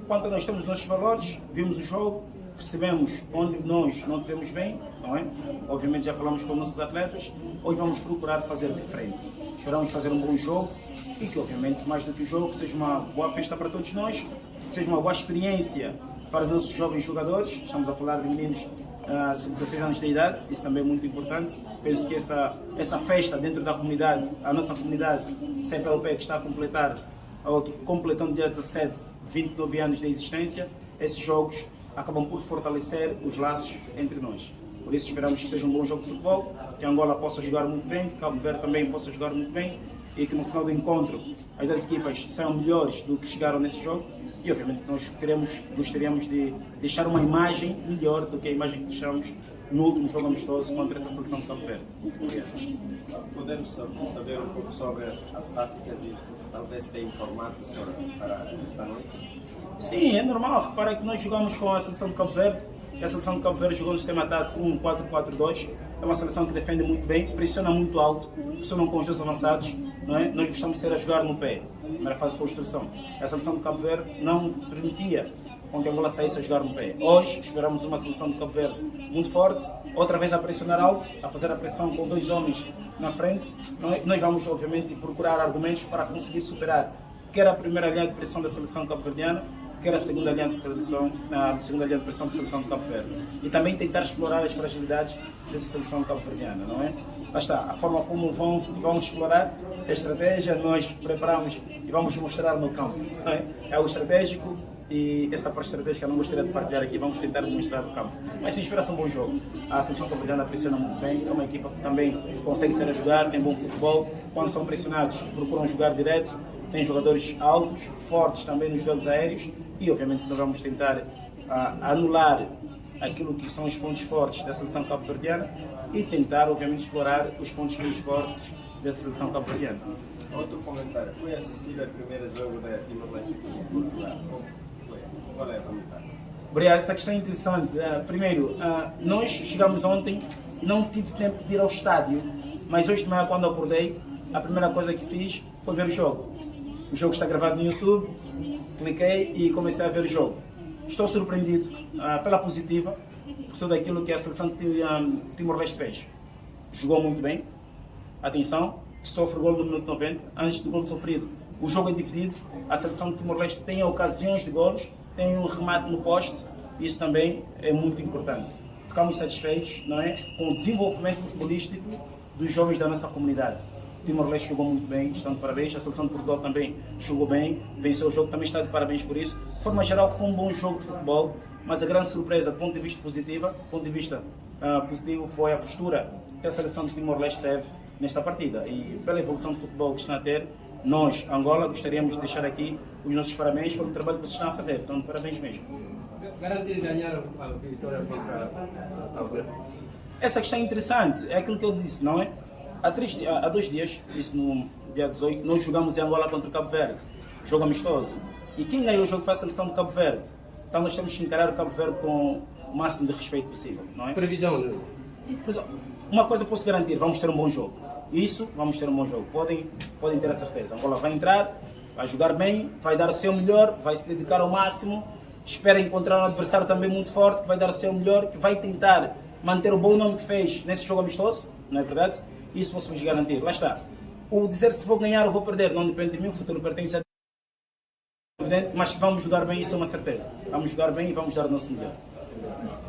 quanto nós temos os nossos valores, vimos o jogo, percebemos onde nós não temos bem, não é? Obviamente já falamos com os nossos atletas, hoje vamos procurar fazer diferente. Esperamos fazer um bom jogo e que, obviamente, mais do que o jogo, seja uma boa festa para todos nós, que seja uma boa experiência para os nossos jovens jogadores. Estamos a falar de meninos de 16 anos de idade, isso também é muito importante. Penso que essa festa dentro da comunidade, a nossa comunidade CPLP, que está a completar, completando dia 17, 29 anos de existência, esses jogos acabam por fortalecer os laços entre nós. Por isso esperamos que seja um bom jogo de futebol, que Angola possa jogar muito bem, que Cabo Verde também possa jogar muito bem e que no final do encontro as duas equipas sejam melhores do que chegaram nesse jogo e obviamente nós gostaríamos de deixar uma imagem melhor do que a imagem que deixamos no último jogo amistoso contra essa seleção de Cabo Verde. Podemos saber um pouco sobre as táticas e talvez ter informado para esta noite? Sim, é normal. Repara que nós jogamos com a seleção de Cabo Verde. A seleção de Cabo Verde jogou no sistema tático 1-4-4-2. É uma seleção que defende muito bem, pressiona muito alto, pressionam com os dois avançados. Não é? Nós gostamos de ser a jogar no pé, primeira fase de construção. A seleção de Cabo Verde não permitia que a Angola saísse a jogar no pé. Hoje esperamos uma seleção de Cabo Verde muito forte, outra vez a pressionar alto, a fazer a pressão com dois homens na frente. Nós vamos, obviamente, procurar argumentos para conseguir superar quer a primeira linha de pressão da seleção cabo-verdiana, quer a segunda linha de pressão da seleção de Cabo Verde. E também tentar explorar as fragilidades dessa seleção cabo-verdiana, não é? Lá está, a forma como vamos explorar a estratégia, nós preparamos e vamos mostrar no campo. Não é? É o estratégico e essa parte estratégica eu não gostaria de partilhar aqui, vamos tentar demonstrar no campo. Mas sim, espera-se um bom jogo. A seleção cabo-verdiana pressiona muito bem, é uma equipa que também consegue ser a jogar, tem bom futebol. Quando são pressionados, procuram jogar direto. Tem jogadores altos, fortes também nos duelos aéreos e obviamente nós vamos tentar anular aquilo que são os pontos fortes da seleção cabo-verdiana e tentar obviamente explorar os pontos menos fortes dessa seleção cabo-verdiana. Outro comentário, foi assistir ao primeiro jogo da Timor-Leste por jogar? Qual é a comentário? Obrigado, essa questão é interessante. Primeiro, nós chegamos ontem, não tive tempo de ir ao estádio, mas hoje de manhã quando acordei, a primeira coisa que fiz foi ver o jogo. O jogo está gravado no YouTube, cliquei e comecei a ver o jogo. Estou surpreendido pela positiva, por tudo aquilo que a seleção de Timor-Leste fez. Jogou muito bem, atenção, sofre gol no minuto 90, antes do gol sofrido. O jogo é dividido, a seleção de Timor-Leste tem ocasiões de golos, tem um remate no poste, isso também é muito importante. Ficamos satisfeitos, não é, com o desenvolvimento futebolístico dos jovens da nossa comunidade. Timor-Leste jogou muito bem, estão de parabéns. A seleção de Portugal também jogou bem, venceu o jogo, também está de parabéns por isso. De forma geral, foi um bom jogo de futebol, mas a grande surpresa, do ponto de vista positivo, foi a postura que a seleção de Timor-Leste teve nesta partida. E pela evolução de futebol que está a ter, nós, Angola, gostaríamos de deixar aqui os nossos parabéns pelo trabalho que vocês estão a fazer. Então, de parabéns mesmo. Garantir ganhar a vitória contra a Cabo Verde? Essa questão é interessante, é aquilo que eu disse, não é? Há 2 dias, isso no dia 18, nós jogamos em Angola contra o Cabo Verde, jogo amistoso. E quem ganhou o jogo foi a seleção do Cabo Verde. Então nós temos que encarar o Cabo Verde com o máximo de respeito possível, não é? Previsão, não? Uma coisa posso garantir, vamos ter um bom jogo. Isso, vamos ter um bom jogo. Podem ter a certeza. Angola vai entrar, vai jogar bem, vai dar o seu melhor, vai se dedicar ao máximo. Espera encontrar um adversário também muito forte, que vai dar o seu melhor, que vai tentar manter o bom nome que fez nesse jogo amistoso, não é verdade? Isso posso-vos garantir. Lá está. O dizer se vou ganhar ou vou perder não depende de mim, o futuro pertence a Deus, mas que vamos jogar bem, isso é uma certeza. Vamos jogar bem e vamos dar o nosso melhor.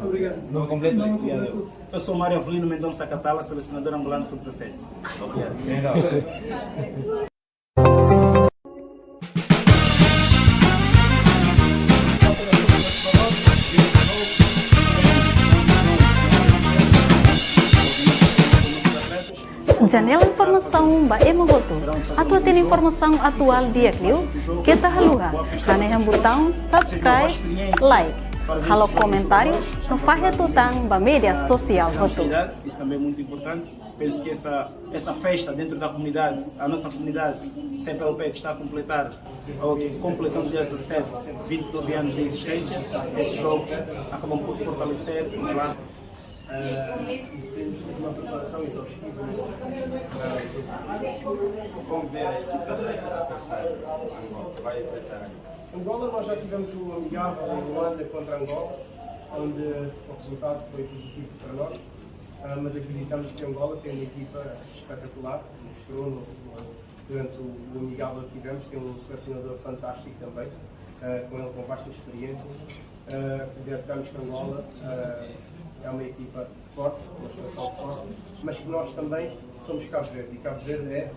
Obrigado. Não completo. Obrigado. Eu sou Mário Avelino Mendonça Catala, selecionador angolano sub-17. Obrigado. Janela Informação ba Emogoto. Atua tem informação atual dia Clio. Kita haluha. Hanehan botão subscribe, like. Halo comentário no faixa tutang ba mídia social Roto. Isso também é muito importante. Penso que essa festa dentro da comunidade, a nossa comunidade CPLP que está a completando dia 17, 29 anos de existência, esses jogos acabam por se fortalecer os laços. Temos uma preparação exaustiva Como ver a equipa do adversário vai enfrentar? Angola, nós já tivemos um amigável em Luanda contra Angola, onde o resultado foi positivo para nós, mas acreditamos que Angola tem uma equipa espetacular, mostrou durante o amigável que tivemos, tem um selecionador fantástico também, com ele com vasta experiência. Acreditamos que Angola é uma equipa forte, uma seleção forte, mas que nós também somos Cabo Verde, e Cabo Verde é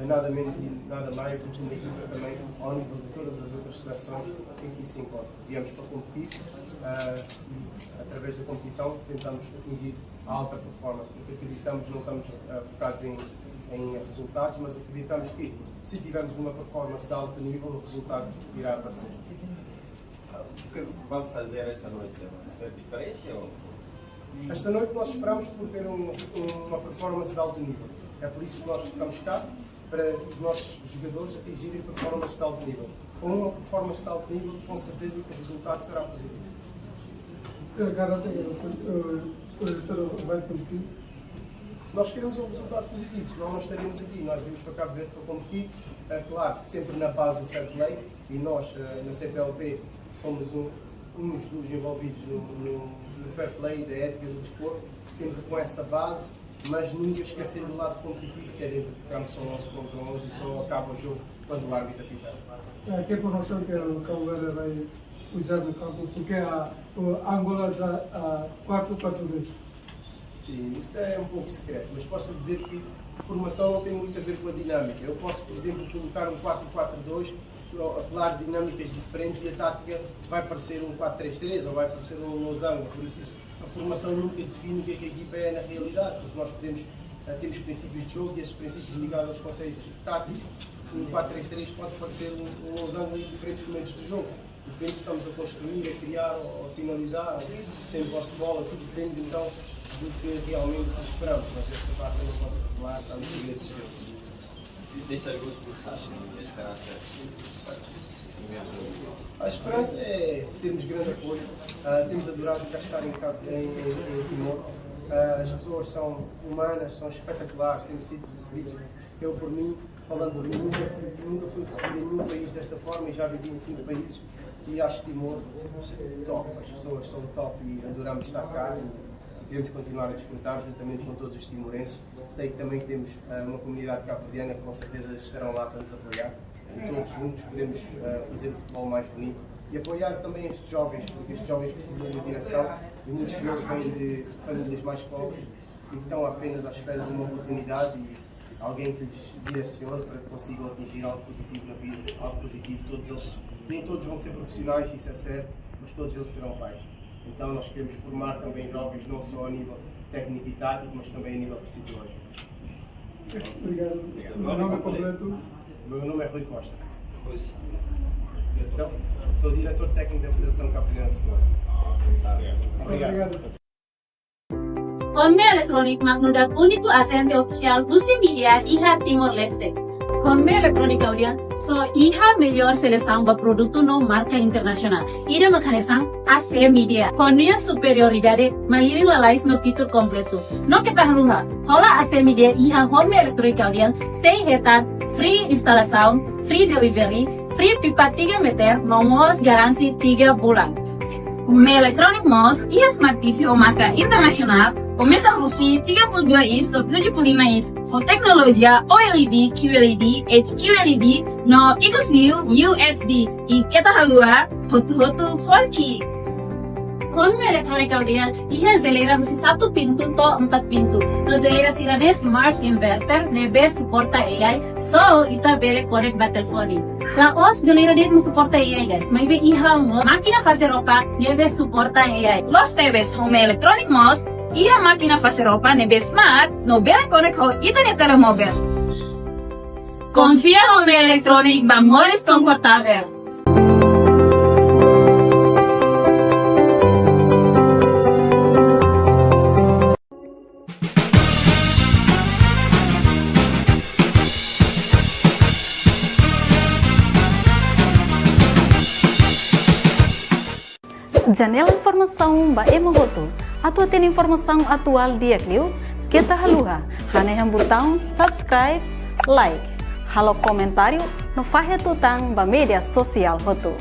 nada menos e nada mais do que uma equipa também ao nível de todas as outras seleções que aqui se encontram. Viemos para competir e através da competição tentamos atingir a alta performance, porque acreditamos, não estamos focados em resultados, mas acreditamos que se tivermos uma performance de alto nível, o resultado irá aparecer. O que vamos fazer esta noite? Vai ser diferente? Ou... Esta noite nós esperamos por ter uma performance de alto nível. É por isso que nós estamos cá, para os nossos jogadores atingirem performance de alto nível. Com uma performance de alto nível, com certeza que o resultado será positivo. O resultado vai competir? Nós queremos um resultado positivo, senão não estaríamos aqui. Nós vimos para Cabo Verde para competir, claro, sempre na base do fair play, e nós, na CPLP, somos uns dos envolvidos no fair play, da ética do desporto, sempre com essa base, mas nunca esquecer do lado competitivo, que é dentro do campo, são 11 contra 11 e só acaba o jogo quando o árbitro apitar. Que formação que o Cabo Verde vai usar no campo? Porque a Angola usa 4-4-2. Sim, isso é um pouco secreto, mas posso dizer que a formação não tem muito a ver com a dinâmica. Eu posso, por exemplo, colocar um 4-4-2, apelar dinâmicas diferentes e a tática vai parecer um 4-3-3 ou vai parecer um losango. Por isso, a formação nunca define o que a equipa é na realidade, porque nós temos princípios de jogo e esses princípios ligados aos conceitos táticos. Um 4-3-3 pode parecer um losango em diferentes momentos do jogo. Depende se estamos a construir, a criar ou a finalizar, sem posse de bola, tudo depende então do que realmente esperamos. Mas essa parte eu não posso revelar, está no segredo dos deles. Deixa alguns mensagens e a esperança. A esperança é termos grande apoio, temos adorado cá estar em Timor. As pessoas são humanas, são espetaculares, temos sido recebidos. Eu, por mim, falando por mim, nunca fui recebido em nenhum país desta forma e já vivi em 5 países e acho Timor top. As pessoas são top e adoramos estar cá e queremos continuar a desfrutar juntamente com todos os timorenses. Sei que também temos uma comunidade cabo-verdiana que com certeza estarão lá para nos apoiar e todos juntos podemos fazer o futebol mais bonito e apoiar também estes jovens, porque estes jovens precisam de direção e muitos deles vêm de famílias mais pobres e estão apenas à espera de uma oportunidade e alguém que lhes direcione para que consigam atingir algo positivo na vida, algo positivo. Nem todos vão ser profissionais, isso é certo, mas todos eles serão pais. Então nós queremos formar também jovens, não só a nível técnico e tático, mas também a nível psicológico. Obrigado. Meu nome é completo. Meu nome é Rui Costa. Sou diretor técnico da Federação Cabo-Verdiana de Futebol. Obrigado. Konme Elektronik Magnudat Uniku Asente Official Busi Media Iha Timor Leste. Konme Elektronik Audian so Iha melhor seleção para produto no marca internacional. Ida macanesang AC Media. Konme superioridade maliring lalais no fitur completo. No kita haluha. Hola AC Media Iha Konme Elektronik Audian sei hetan free instalação, free delivery, free pipa 3 meter, nomos garansi 3 bulan. Uma Electronic Mouse e a Smart TV ou marca internacional começa a produzir 32 inch ou 75 inch com tecnologia OLED, QLED, HQLED no Ecosview UHD e kita halua hotu 4K. Konme Elektronik Audian Iha zelera husi 1 pintu to 4 pintu. No zelera sirane smart inverter nebe suporta AI so ita bele correct battle Na os zelera det suporta AI guys. May be iha mo máquina fazer roupa nebe suporta AI. Los TVs Home Electronic Mouse e a máquina fazer roupa nebe smart no bele connect ho internet telemóvel. Confia Home Electronic ba mores confortável. Janela informação ba emogoto. Atua tem informação atual dia clio. Kita haluha. Haneham botão subscribe, like. Halo comentário no fahe tutang ba media sosial hoto.